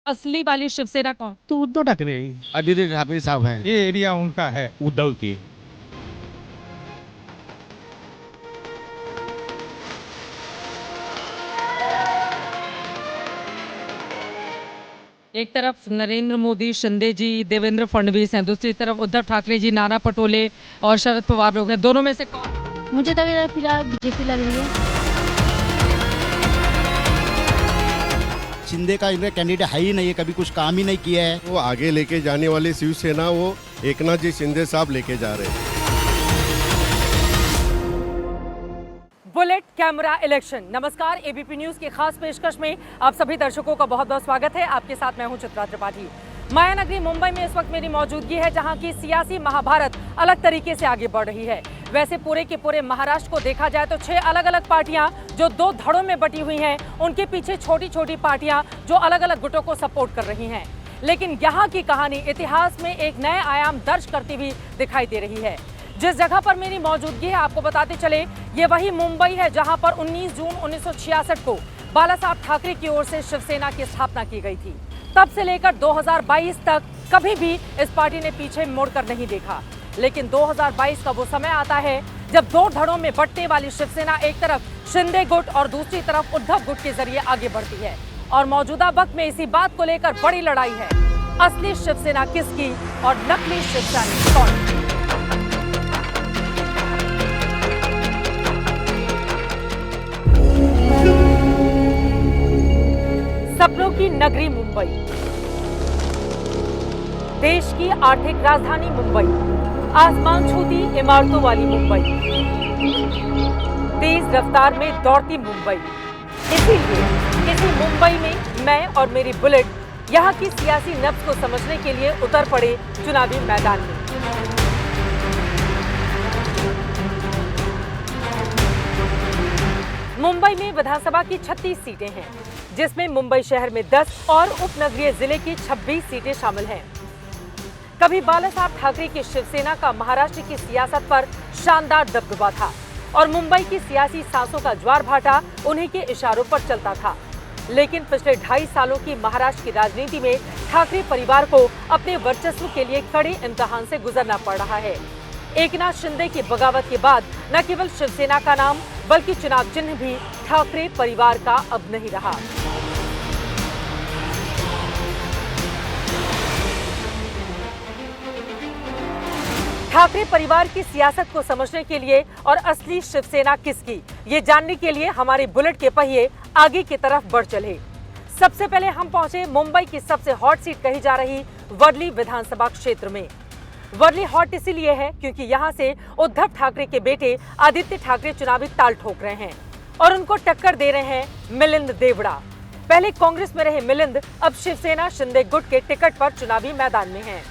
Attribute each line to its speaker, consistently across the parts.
Speaker 1: असली वाली शिवसेना कौन?
Speaker 2: तो उद्धव ठाकरे,
Speaker 3: आदित्य ठाकरे साहब हैं।
Speaker 2: ये एरिया उनका है उद्धव की।
Speaker 1: एक तरफ नरेंद्र मोदी, शिंदे जी, देवेंद्र फडणवीस हैं, दूसरी तरफ उद्धव ठाकरे जी, नाना पटोले और शरद पवार लोग हैं। दोनों में से कौन?
Speaker 4: मुझे तो फिलहाल बीजेपी लग रही है।
Speaker 5: शिंदे का इनका कैंडिडेट है ही नहीं है, कभी कुछ काम ही नहीं किया है।
Speaker 6: वो आगे लेके जाने वाली शिवसेना वो एकनाथ जी शिंदे साहब लेके जा रहे हैं।
Speaker 7: Bullet camera election. नमस्कार, एबीपी न्यूज की खास पेशकश में आप सभी दर्शकों का बहुत बहुत स्वागत है। आपके साथ मैं हूं चित्रा त्रिपाठी। माया नगरी मुंबई में इस वक्त मेरी मौजूदगी है, जहां की सियासी महाभारत अलग तरीके से आगे बढ़ रही है। वैसे पूरे के पूरे महाराष्ट्र को देखा जाए तो 6 अलग अलग पार्टियां जो 2 धड़ों में बटी हुई हैं, उनके पीछे छोटी छोटी पार्टियां जो अलग अलग गुटों को सपोर्ट कर रही हैं। लेकिन यहाँ की कहानी इतिहास में एक नए आयाम दर्ज करती हुई दिखाई दे रही है। जिस जगह पर मेरी मौजूदगी है, आपको बताते चले, ये वही मुंबई है जहां पर 19 जून 1966 को बाला साहब ठाकरे की ओर से शिवसेना की स्थापना की गई थी। तब से लेकर 2022 तक कभी भी इस पार्टी ने पीछे मुड़कर नहीं देखा। लेकिन 2022 का वो समय आता है जब 2 धड़ों में बंटने वाली शिवसेना एक तरफ शिंदे गुट और दूसरी तरफ उद्धव गुट के जरिए आगे बढ़ती है। और मौजूदा वक्त में इसी बात को लेकर बड़ी लड़ाई है। असली शिवसेना किसकी और नकली शिवसेना कौन? सपनों की नगरी मुंबई, देश की आर्थिक राजधानी मुंबई, आसमान छूती इमारतों वाली मुंबई, तेज रफ्तार में दौड़ती मुंबई। इसीलिए इसी मुंबई में मैं और मेरी बुलेट यहाँ की सियासी नब्ज को समझने के लिए उतर पड़े चुनावी मैदान में। मुंबई में विधानसभा की 36 सीटें हैं, जिसमें मुंबई शहर में 10 और उपनगरीय जिले की 26 सीटें शामिल हैं। कभी बाला साहब ठाकरे की शिवसेना का महाराष्ट्र की सियासत पर शानदार दबदबा था और मुंबई की सियासी सांसों का ज्वार भाटा उन्हीं के इशारों पर चलता था। लेकिन पिछले 2.5 सालों की महाराष्ट्र की राजनीति में ठाकरे परिवार को अपने वर्चस्व के लिए कड़े इम्तिहान से गुजरना पड़ रहा है। एकनाथ शिंदे की बगावत के बाद न केवल शिवसेना का नाम बल्कि चुनाव चिन्ह भी ठाकरे परिवार का अब नहीं रहा। ठाकरे परिवार की सियासत को समझने के लिए और असली शिवसेना किसकी, ये जानने के लिए हमारे बुलेट के पहिए आगे की तरफ बढ़ चले। सबसे पहले हम पहुंचे मुंबई की सबसे हॉट सीट कही जा रही वर्ली विधानसभा क्षेत्र में। वर्ली हॉट इसीलिए है क्योंकि यहां से उद्धव ठाकरे के बेटे आदित्य ठाकरे चुनावी ताल ठोक रहे हैं और उनको टक्कर दे रहे हैं मिलिंद देवड़ा। पहले कांग्रेस में रहे मिलिंद अब शिवसेना शिंदे गुट के टिकट पर चुनावी मैदान में हैं।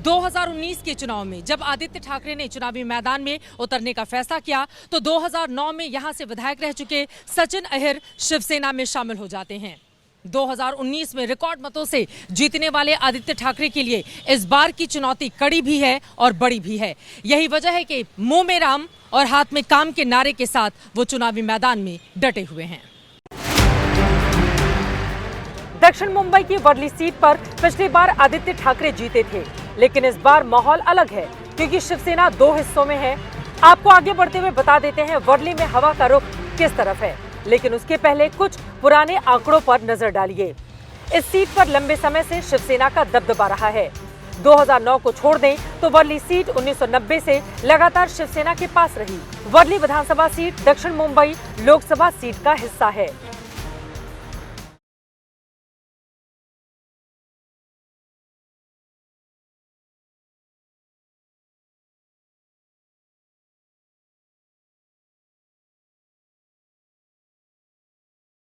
Speaker 7: 2019 के चुनाव में जब आदित्य ठाकरे ने चुनावी मैदान में उतरने का फैसला किया तो 2009 में यहां से विधायक रह चुके सचिन अहिर शिवसेना में शामिल हो जाते हैं। 2019 में रिकॉर्ड मतों से जीतने वाले आदित्य ठाकरे के लिए इस बार की चुनौती कड़ी भी है और बड़ी भी है। यही वजह है कि मुंह में राम और हाथ में काम के नारे के साथ वो चुनावी मैदान में डटे हुए हैं। दक्षिण मुंबई की वर्ली सीट पर पिछली बार आदित्य ठाकरे जीते थे, लेकिन इस बार माहौल अलग है क्योंकि शिवसेना 2 हिस्सों में है। आपको आगे बढ़ते हुए बता देते हैं वर्ली में हवा का रुख किस तरफ है, लेकिन उसके पहले कुछ पुराने आंकड़ों पर नजर डालिए। इस सीट पर लंबे समय से शिवसेना का दबदबा रहा है। 2009 को छोड़ दें तो वर्ली सीट 1990 से लगातार शिवसेना के पास रही। वर्ली विधानसभा सीट दक्षिण मुंबई लोकसभा सीट का हिस्सा है।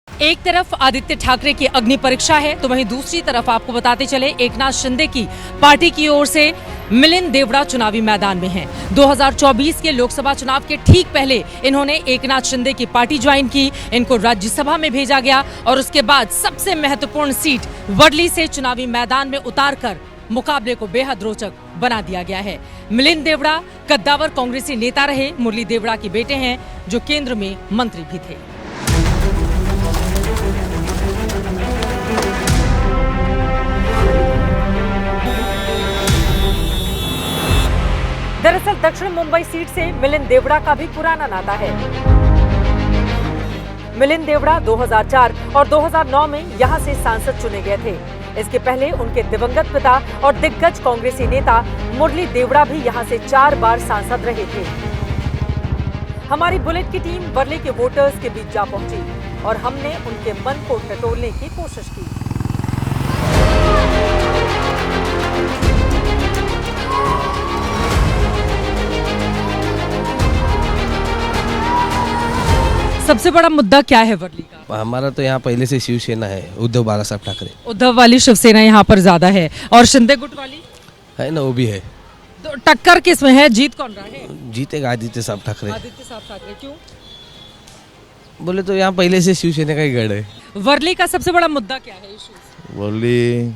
Speaker 7: एक तरफ आदित्य ठाकरे की अग्नि परीक्षा है तो वहीं दूसरी तरफ आपको बताते चले एकनाथ शिंदे की पार्टी की ओर से मिलिंद देवड़ा चुनावी मैदान में हैं। 2024 के लोकसभा चुनाव के ठीक पहले इन्होंने एकनाथ शिंदे की पार्टी ज्वाइन की, इनको राज्यसभा में भेजा गया और उसके बाद सबसे महत्वपूर्ण सीट वर्ली से चुनावी मैदान में उतारकर मुकाबले को बेहद रोचक बना दिया गया है। मिलिंद देवड़ा कद्दावर कांग्रेसी नेता रहे, मुरली देवड़ा के बेटे हैं जो केंद्र में मंत्री भी थे। दरअसल दक्षिण मुंबई सीट से मिलिंद देवड़ा का भी पुराना नाता है। मिलिंद देवड़ा 2004 और 2009 में यहां से सांसद चुने गए थे। इसके पहले उनके दिवंगत पिता और दिग्गज कांग्रेसी नेता मुरली देवड़ा भी यहां से 4 बार सांसद रहे थे। हमारी बुलेट की टीम वर्ली के वोटर्स के बीच जा पहुंची और हमने उनके मन को टटोलने की कोशिश की। सबसे बड़ा मुद्दा क्या है वर्ली का?
Speaker 8: हमारा तो यहाँ पहले से शिवसेना है, उद्धव बाला साहब ठाकरे
Speaker 7: उद्धव वाली शिवसेना यहाँ पर ज्यादा है और शिंदे गुट वाली
Speaker 8: है ना, वो भी है।
Speaker 7: तो टक्कर किस में है? जीत कौन रहा है?
Speaker 8: जीतेगा आदित्य साहब ठाकरे।
Speaker 7: आदित्य साहब ठाकरे। क्यों?
Speaker 8: बोले तो यहाँ पहले से शिवसेना का ही गढ़ है।
Speaker 7: वर्ली का सबसे बड़ा मुद्दा क्या है? इश्यूज
Speaker 9: वर्ली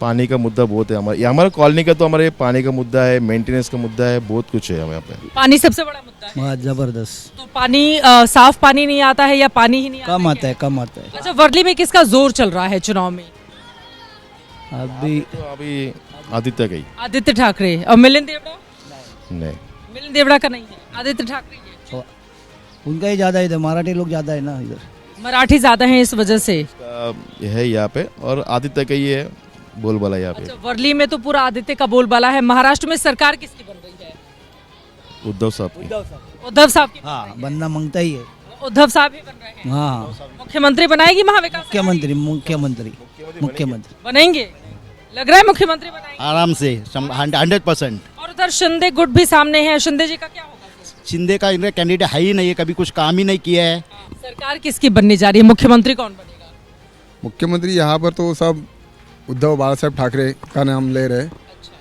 Speaker 9: पानी का मुद्दा बहुत है। हमारा कॉलोनी का तो हमारे पानी का मुद्दा है, मेंटेनेंस का मुद्दा है, बहुत कुछ है यहाँ पे।
Speaker 7: पानी सबसे बड़ा मुद्दा है।
Speaker 5: जबरदस्त।
Speaker 7: तो पानी साफ पानी नहीं आता है या पानी ही नहीं
Speaker 5: कम
Speaker 7: आता
Speaker 5: आता है, कम आता है।
Speaker 7: अच्छा, वर्ली में किसका जोर चल रहा है चुनाव में?
Speaker 9: अभी आदित्य का ही।
Speaker 7: आदित्य ठाकरे। और मिलिंद देवड़ा?
Speaker 9: नहीं,
Speaker 7: मिलिंद देवड़ा का नहीं है, आदित्य ठाकरे है।
Speaker 5: उनका ही ज्यादा इधर, मराठी लोग ज्यादा है ना इधर,
Speaker 7: मराठी ज्यादा है इस वजह से
Speaker 9: है यहाँ पे। और आदित्य का ही है बोलबाला यहाँ पे।
Speaker 7: अच्छा, वर्ली में तो पूरा आदित्य का बोलबाला है। महाराष्ट्र में सरकार किसकी बन रही है?
Speaker 9: उद्धव साहब की।
Speaker 7: उद्धव साहब की।
Speaker 5: हाँ, बनना मांगता ही है।
Speaker 7: उद्धव साहब ही बन रहे हैं।
Speaker 5: हाँ,
Speaker 7: मुख्यमंत्री बनाएगी महाविकास?
Speaker 5: मुख्यमंत्री
Speaker 7: बनेंगे, लग रहा है मुख्यमंत्री बनाएंगे
Speaker 5: आराम से 100%।
Speaker 7: और उधर शिंदे गुट भी सामने है। शिंदे जी का क्या होगा?
Speaker 5: शिंदे का इनका कैंडिडेट है ही नहीं है, कभी कुछ काम ही नहीं किया है।
Speaker 7: सरकार किसकी बनने जा रही है? मुख्यमंत्री कौन बनेगा?
Speaker 10: मुख्यमंत्री यहाँ पर तो सब उद्धव बाला साहब ठाकरे का नाम ले रहे।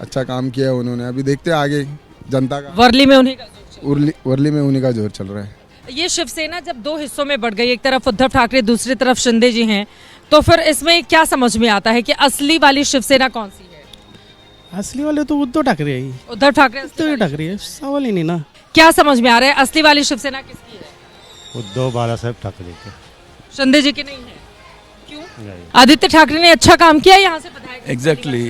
Speaker 10: अच्छा काम किया उन्होंने। अभी देखते हैं आगे जनता का।
Speaker 7: वर्ली में उन्हीं का जोर
Speaker 10: वर्ली में उन्हीं का जोर चल रहा है।
Speaker 7: ये शिवसेना जब 2 हिस्सों में बढ़ गई, एक तरफ उद्धव ठाकरे, दूसरी तरफ शिंदे जी हैं, तो फिर इसमें क्या समझ में आता है कि असली वाली शिवसेना कौन सी है?
Speaker 2: असली वाले तो उद्धव ठाकरे ही।
Speaker 7: उद्धव ठाकरे?
Speaker 2: उद्धव ठाकरे है, सवाल ही नहीं ना।
Speaker 7: क्या समझ में आ रहा है असली वाली शिवसेना किसकी है?
Speaker 3: उद्धव बाला साहब ठाकरे के।
Speaker 7: शिंदे जी की नहीं है। क्यों? आदित्य ठाकरे ने अच्छा काम किया यहाँ से विधायक।
Speaker 11: एग्जैक्टली,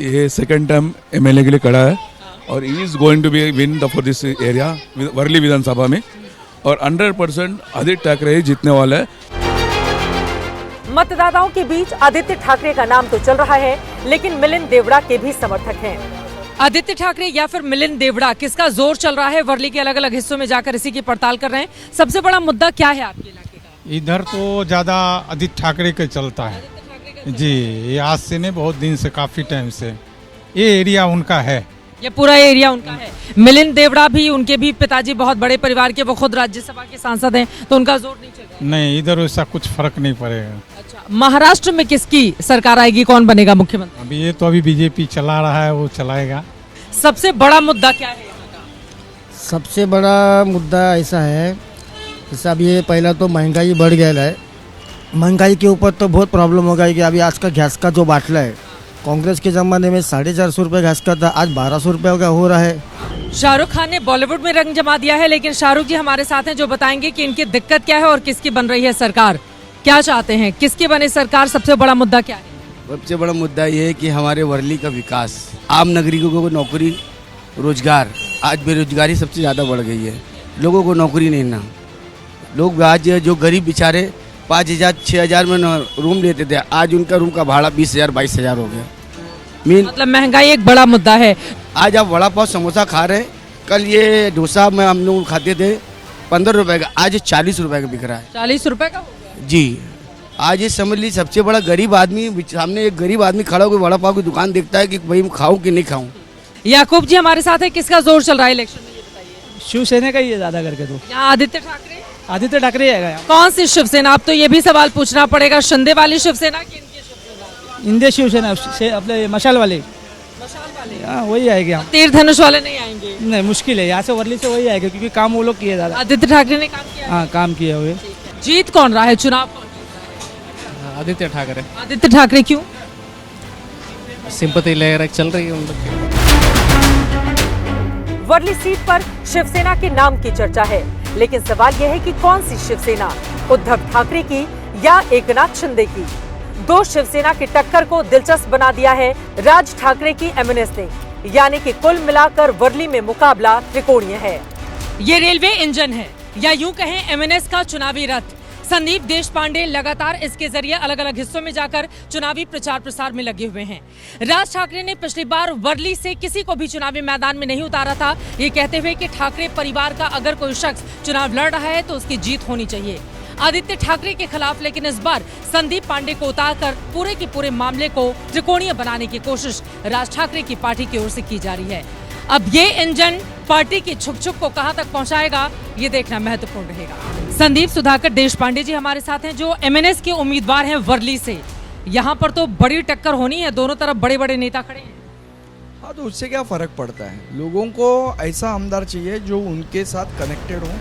Speaker 11: ये सेकंड टर्म एमएलए के लिए खड़ा है और he is going to be win for this area Worli विधानसभा में। और 100% आदित्य ठाकरे ही जीतने वाला है।
Speaker 7: मतदाताओं के बीच आदित्य ठाकरे का नाम तो चल रहा है, लेकिन मिलिंद देवड़ा के भी समर्थक हैं। आदित्य ठाकरे या फिर मिलिंद देवड़ा, किसका जोर चल रहा है? वर्ली के अलग अलग हिस्सों में जाकर इसी की पड़ताल कर रहे हैं। सबसे बड़ा मुद्दा क्या है आपके इलाके का?
Speaker 2: इधर तो ज्यादा आदित्य ठाकरे का चलता है जी। ये आज से नहीं, बहुत दिन से, काफी टाइम से ये एरिया उनका है।
Speaker 7: ये पूरा एरिया उनका है। मिलिंद देवड़ा भी, उनके भी पिताजी बहुत बड़े परिवार के, वो खुद राज्यसभा के सांसद हैं, तो उनका जोर नहीं चल रहा?
Speaker 2: नहीं, इधर वैसा कुछ फर्क नहीं पड़ेगा।
Speaker 7: अच्छा, महाराष्ट्र में किसकी सरकार आएगी? कौन बनेगा मुख्यमंत्री?
Speaker 2: अभी ये तो अभी बीजेपी चला रहा है, वो चलाएगा।
Speaker 7: सबसे बड़ा मुद्दा क्या है यहाँ का?
Speaker 5: सबसे बड़ा मुद्दा ऐसा है, जैसे अब ये पहला तो महंगाई बढ़ गया है। महंगाई के ऊपर तो बहुत प्रॉब्लम हो गई कि अभी आज का गैस का जो बाटला है, कांग्रेस के ज़माने में 450 रुपये गैस का था, आज 1200 रुपये का हो रहा है।
Speaker 7: शाहरुख खान ने बॉलीवुड में रंग जमा दिया है, लेकिन शाहरुख जी हमारे साथ हैं जो बताएंगे कि इनकी दिक्कत क्या है और किसकी बन रही है सरकार। क्या चाहते हैं, किसकी बने सरकार? सबसे बड़ा मुद्दा क्या है?
Speaker 3: सबसे बड़ा मुद्दा ये है कि हमारे वर्ली का विकास, आम नागरिकों को नौकरी, रोजगार। आज बेरोजगारी सबसे ज़्यादा बढ़ गई है, लोगों को नौकरी नहीं ना। लोग आज जो गरीब बेचारे 5000 6000 में रूम लेते थे, आज उनका रूम का भाड़ा 20000 22,000 हो गया।
Speaker 7: मतलब महंगाई एक बड़ा मुद्दा है।
Speaker 3: आज आप वड़ा पाव समोसा खा रहे, कल ये डोसा में हम लोग खाते थे 15 रुपए का, आज 40 रुपए का बिक रहा है।
Speaker 7: 40 रुपए का हो गया
Speaker 3: जी। आज ये समझ ली, सबसे बड़ा गरीब आदमी, सामने एक गरीब आदमी खड़ा होकर वड़ा पाव की दुकान देखता है कि भाई मैं खाऊं कि नहीं खाऊं।
Speaker 7: याकूब जी हमारे साथ है, किसका जोर चल रहा है इलेक्शन में, ये बताइए?
Speaker 5: शिवसेना का ही है ज्यादा करके तो।
Speaker 7: यहाँ आदित्य ठाकरे?
Speaker 5: आदित्य ठाकरे है।
Speaker 7: कौन सी शिवसेना? अब तो ये भी सवाल पूछना पड़ेगा, शिंदे वाली शिवसेना की इनकी शिवसेना?
Speaker 5: इंडिया शिवसेना अपने मशाल वाले।
Speaker 7: मशाल वाले?
Speaker 5: हाँ, वही आएगी।
Speaker 7: तीर धनुष वाले नहीं आएंगे?
Speaker 5: नहीं, मुश्किल है, यहाँ से वर्ली से वही आएगा क्योंकि काम वो लोग किए ज्यादा।
Speaker 7: आदित्य ठाकरे ने काम किया?
Speaker 5: हाँ, काम किए हुए।
Speaker 7: जीत कौन रहा है? चुनाव कौन?
Speaker 8: आदित्य ठाकरे।
Speaker 7: आदित्य ठाकरे क्यों?
Speaker 8: सिंपैथी लहर चल रही है उन लोग की।
Speaker 7: वर्ली सीट पर शिवसेना के नाम की चर्चा है, लेकिन सवाल यह है कि कौन सी शिवसेना, उद्धव ठाकरे की या एकनाथ शिंदे की? दो शिवसेना की टक्कर को दिलचस्प बना दिया है राज ठाकरे की एमएनएस ने। यानी कि कुल मिलाकर वर्ली में मुकाबला त्रिकोणीय है।
Speaker 1: ये रेलवे इंजन है या यूं कहें एमएनएस का चुनावी रथ। संदीप देशपांडे लगातार इसके जरिए अलग अलग हिस्सों में जाकर चुनावी प्रचार प्रसार में लगे हुए हैं। राज ठाकरे ने पिछली बार वर्ली से किसी को भी चुनावी मैदान में नहीं उतारा था, ये कहते हुए कि ठाकरे परिवार का अगर कोई शख्स चुनाव लड़ रहा है तो उसकी जीत होनी चाहिए आदित्य ठाकरे के खिलाफ। लेकिन इस बार संदीप पांडे को उतारकर पूरे के पूरे मामले को त्रिकोणीय बनाने की कोशिश राज ठाकरे की पार्टी की ओर से की जा रही है। अब ये इंजन पार्टी की छुक छुक को कहां तक पहुंचाएगा, ये देखना महत्वपूर्ण रहेगा। संदीप सुधाकर देशपांडे जी हमारे साथ हैं, जो एमएनएस के उम्मीदवार हैं वर्ली से। यहाँ पर तो बड़ी टक्कर होनी है, दोनों तरफ बड़े बड़े नेता खड़े हैं।
Speaker 12: हाँ, तो उससे क्या फ़र्क पड़ता है? लोगों को ऐसा आमदार चाहिए जो उनके साथ कनेक्टेड हो,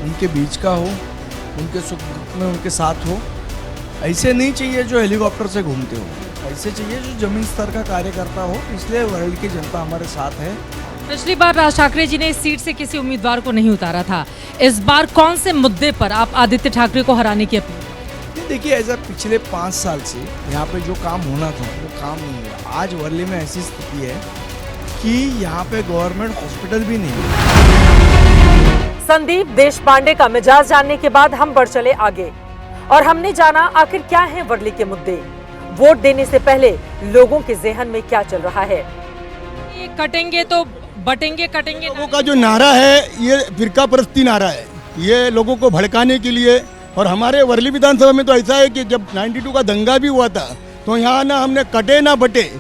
Speaker 12: उनके बीच का हो, उनके सुख दुख में उनके साथ हो। ऐसे नहीं चाहिए जो हेलीकॉप्टर से घूमते हो, ऐसे चाहिए जो जमीन स्तर का कार्यकर्ता हो। इसलिए वर्ल्ड की जनता हमारे साथ है।
Speaker 1: पिछली बार राज ठाकरे जी ने इस सीट से किसी उम्मीदवार को नहीं उतारा था, इस बार कौन से मुद्दे पर आप आदित्य ठाकरे को हराने की अपील?
Speaker 12: देखिए, ऐसा पिछले 5 साल से यहाँ पे जो काम होना था वो काम नहीं हुआ। आज वर्ली में ऐसी स्थिति है कि यहाँ पे गवर्नमेंट हॉस्पिटल भी नहीं है।
Speaker 7: संदीप देशपांडे का मिजाज जानने के बाद हम बढ़ चले आगे और हमने जाना आखिर क्या है वर्ली के मुद्दे। वोट देने से पहले लोगों के ज़हन में क्या चल रहा है।
Speaker 1: ये कटेंगे तो बटेंगे, कटेंगे।
Speaker 13: लोगों का जो नारा है ये फिरका परस्ती नारा है, ये लोगों को भड़काने के लिए। और हमारे वर्ली विधानसभा में तो ऐसा है कि जब 92 का दंगा भी हुआ था तो यहाँ ना हमने कटे ना बटे,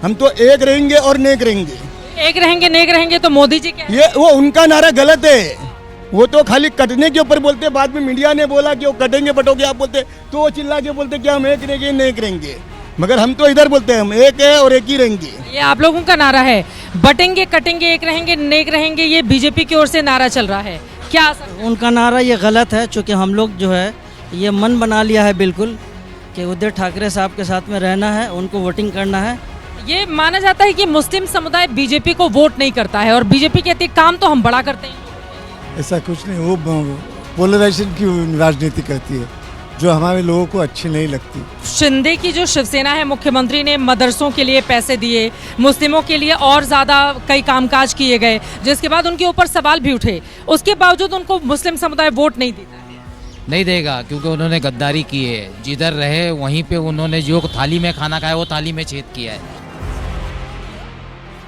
Speaker 13: हम तो एक रहेंगे और नेक रहेंगे।
Speaker 1: एक रहेंगे नेक रहेंगे तो मोदी जी क्या?
Speaker 13: ये वो उनका नारा गलत है। वो तो खाली कटने के ऊपर बोलते, बाद में मीडिया ने बोला कि वो कटेंगे बटोगे आप बोलते, तो वो चिल्ला के बोलते कि हम एक रहेंगे नेक रहेंगे। मगर हम तो इधर बोलते हैं हम एक है और एक ही रहेंगे।
Speaker 1: ये आप लोगों का नारा है, बटेंगे कटेंगे एक रहेंगे नेक रहेंगे, ये बीजेपी की ओर से नारा चल रहा है, क्या असर?
Speaker 5: उनका नारा ये गलत है, चूँकि हम लोग जो है ये मन बना लिया है बिल्कुल कि उद्धव ठाकरे साहब के साथ में रहना है, उनको वोटिंग करना है।
Speaker 1: ये माना जाता है कि मुस्लिम समुदाय बीजेपी को वोट नहीं करता है और बीजेपी कहती है काम तो हम बड़ा करते हैं।
Speaker 14: ऐसा कुछ नहीं, वो पोलराइजेशन की राजनीति करती है जो हमारे लोगों को अच्छी नहीं लगती।
Speaker 1: शिंदे की जो शिवसेना है, मुख्यमंत्री ने मदरसों के लिए पैसे दिए, मुस्लिमों के लिए और ज़्यादा कई कामकाज किए गए, जिसके बाद उनके ऊपर सवाल भी उठे। उसके बावजूद उनको मुस्लिम समुदाय वोट नहीं देता है।
Speaker 15: नहीं देगा क्योंकि उन्होंने गद्दारी की है। जिधर रहे वहीं पे उन्होंने जो थाली में खाना खाया वो थाली में छेद किया है।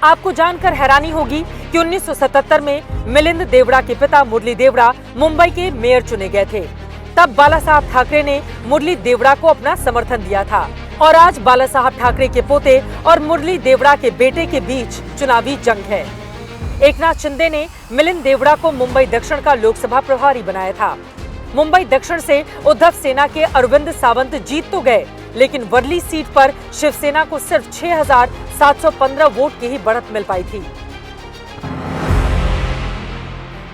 Speaker 7: आपको जानकर हैरानी होगी कि 1977 में मिलिंद देवड़ा के पिता मुरली देवड़ा मुंबई के मेयर चुने गए थे। तब बाला साहब ठाकरे ने मुरली देवड़ा को अपना समर्थन दिया था और आज बाला साहब ठाकरे के पोते और मुरली देवड़ा के बेटे के बीच चुनावी जंग है। एकनाथ शिंदे ने मिलिंद देवड़ा को मुंबई दक्षिण का लोकसभा प्रभारी बनाया था। मुंबई दक्षिण से उद्धव सेना के अरविंद सावंत जीत तो गए, लेकिन वर्ली सीट पर शिवसेना को सिर्फ 6,715 वोट की ही बढ़त मिल पाई थी।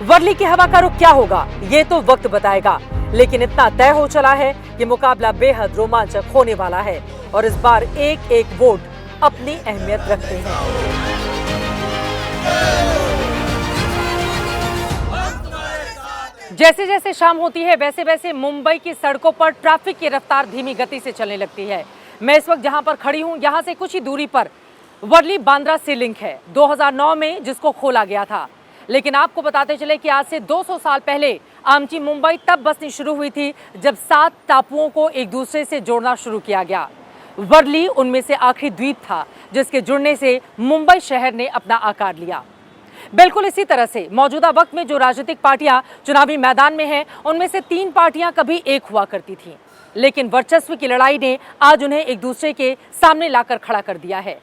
Speaker 7: वर्ली की हवा का रुख क्या होगा ये तो वक्त बताएगा, लेकिन इतना तय हो चला है कि मुकाबला बेहद रोमांचक होने वाला है और इस बार एक एक वोट अपनी अहमियत रखते हैं। जैसे जैसे शाम होती है वैसे वैसे मुंबई की सड़कों पर ट्रैफिक की रफ्तार धीमी गति से चलने लगती है। मैं इस वक्त जहां पर खड़ी हूं, यहां से कुछ ही दूरी पर वर्ली बांद्रा सी लिंक है, 2009 में जिसको खोला गया था। लेकिन आपको बताते चले कि आज से 200 साल पहले आमची मुंबई तब बसनी शुरू हुई थी जब 7 टापुओं को एक दूसरे से जोड़ना शुरू किया गया। वर्ली उनमें से आखिरी द्वीप था जिसके जुड़ने से मुंबई शहर ने अपना आकार लिया। बिल्कुल इसी तरह से मौजूदा वक्त में जो राजनीतिक पार्टियां चुनावी मैदान में हैं, उनमें से 3 पार्टियां कभी एक हुआ करती थीं, लेकिन वर्चस्व की लड़ाई ने आज उन्हें एक दूसरे के सामने लाकर खड़ा कर दिया है।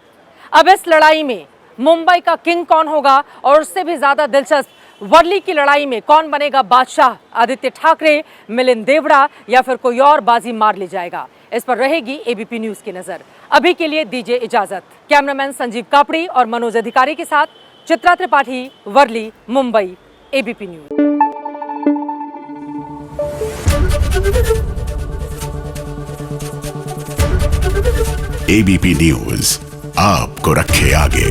Speaker 7: अब इस लड़ाई में मुंबई का किंग कौन होगा और उससे भी ज्यादा दिलचस्प वर्ली की लड़ाई में कौन बनेगा बादशाह, आदित्य ठाकरे, मिलिंद देवड़ा या फिर कोई और बाजी मार ले जाएगा, इस पर रहेगी एबीपी न्यूज की नजर। अभी के लिए दीजिए इजाजत। कैमरामैन संजीव कापड़ी और मनोज अधिकारी के साथ Chitra Tripathi, Worli, Mumbai, ABP News.
Speaker 16: ABP News आपको रखे आगे।